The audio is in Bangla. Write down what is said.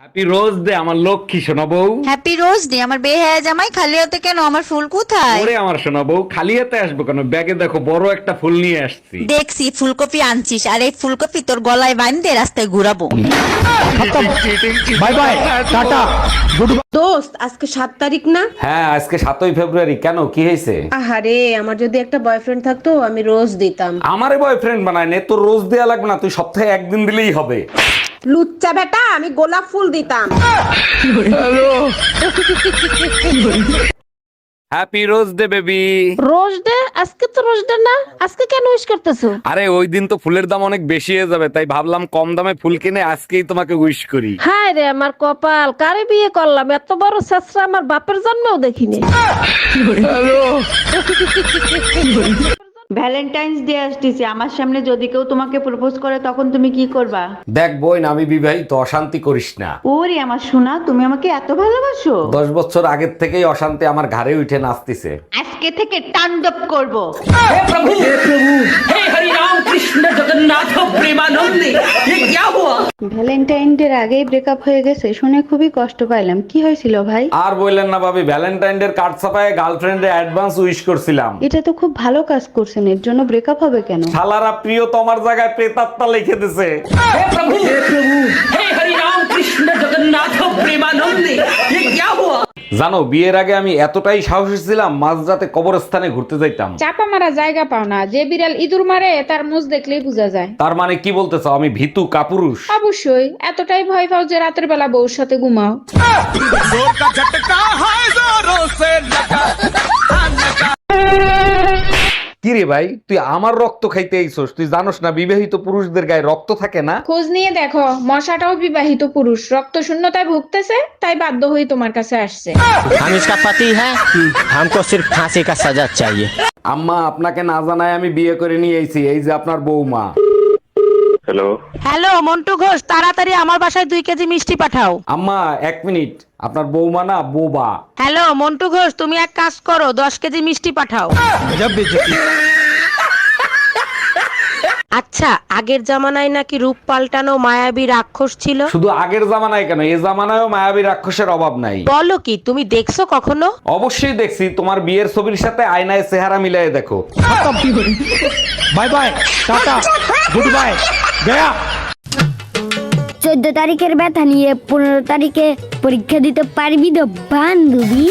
হ্যাপি রোজ ডে আমার লক্ষ্মী সোনা বউ। হ্যাপি রোজ ডে আমার বেহায়া জামাই। খালি হাতে কেন? আমার ফুল কোথায়? ওরে আমার সোনা বউ, খালি হাতে আসবো কেন? ব্যাগে দেখো বড় একটা ফুল নিয়ে আসছি। দেখছি ফুলকপি আনছিস, আর এই ফুলকপি তোর গলায় বাঁধতে রাস্তায় ঘুরাবো। Bye bye tata goodbye. দোস্ত আজকে 7 তারিখ না? হ্যাঁ আজকে 7ই ফেব্রুয়ারি, কেন কি হয়েছে? আহারে আমার যদি একটা বয়ফ্রেন্ড থাকতো আমি রোজ দিতাম। আমারে বয়ফ্রেন্ড বানায় নে, তোর রোজ দেয়া লাগবে না, তুই সপ্তাহে একদিন দিলেই হবে। লুচ্চা বেটা, আমি গোলাপ ফুল দিতাম। Happy rose day baby. Rose day? আজকে তো রোজ ডে না, আজকে কেন উইশ করতেছো? আরে ওই দিন তো ফুলের দাম অনেক বেশি হয়ে যাবে, তাই ভাবলাম কম দামে ফুল কিনে আজকেই তোমাকে উইশ করি। হায় রে আমার কপাল, কারে বিয়ে করলাম? এত বড় ছেঁচড়া আমার বাপের জন্মেও দেখিনি। ভ্যালেন্টাইন্স ডে আসতেছে, আমার সামনে যদি কেউ তোমাকে প্রপোজ করে তখন তুমি কি করবা? দেখ বোন, আমি বিবাহিত, অশান্তি করিস না। ওরে আমার সোনা, তুমি আমাকে এত ভালোবাসো? 10 বছর আগের থেকেই অশান্তি আমার ঘাড়ে উঠে নাচতিছে। আজকে থেকে তাণ্ডব করব। ভ্যালেন্টাইন ডে আগেই ব্রেকআপ হয়ে গেছে শুনে খুবই কষ্ট পাইলাম। কি হয়েছিল ভাই? আর বললেন না ভাবি, ভ্যালেন্টাইন ডে কার্ড ছাপায় গার্লফ্রেন্ডে অ্যাডভান্স উইশ করছিলাম। এটা তো খুব ভালো কাজ করছেন, এর জন্য ব্রেকআপ হবে কেন? শালারা প্রিয় তোমার জায়গায় প্রেতাত্মা লিখে দিছে। জানো, বিয়ের আগে আমি এতটাই সাহসী ছিলাম, মাঝরাতে কবরস্থানে ঘুরতে যাইতাম। চাপা মারা জায়গা পাও না, যে বিড়াল ইঁদুর মারে তার মুখ দেখলেই বোঝা যায়। তার মানে কি বলতে চাও, আমি ভীতু কাপুরুষ? অবশ্যই, এতটাই ভয় পাও যে রাতের বেলা বউর সাথে ঘুমাও। কি রে ভাই, তুই আমার রক্ত খাইতে আইছস? তুই জানোস না বিবাহিত পুরুষদের গায়ে রক্ত থাকে না? খোঁজ নিয়ে দেখো, মশাটাও বিবাহিত পুরুষ, রক্ত শূন্যতায় ভুগতেছে, তাই বাধ্য হয়ে তোমার কাছে আসছে। हम इसका पति है, हमको सिर्फ फांसी का सजा चाहिए। আম্মা, আপনাকে না জানায় আমি বিয়ে করে নিয়ে আইছি, এই যে আপনার বৌমা। হ্যালো মন্টু ঘোষ, তাড়াতাড়ি আমার বাসায় 2 কেজি মিষ্টি পাঠাও। আম্মা 1 মিনিট, আপনার বৌমা না বোবা। হ্যালো মন্টু ঘোষ, তুমি এক কাজ করো, 10 কেজি মিষ্টি পাঠাও। আচ্ছা, আগের জামানায় নাকি রূপ পাল্টানো মায়াবী রাক্ষস ছিল? শুধু আগের জামানায় কেন, এই জামানায়ও মায়াবী রাক্ষসের অভাব নাই। বলো কি, তুমি দেখছো কখনো? অবশ্যই দেখছি, তোমার বিয়ের ছবির সাথে আয়নায় চেহারা মিলাই দেখো। By bye tata good bye Gaya. 14 তারিখের ব্যথা নিয়ে 15 তারিখে পরীক্ষা দিতে পারবি তো বান্ধবী?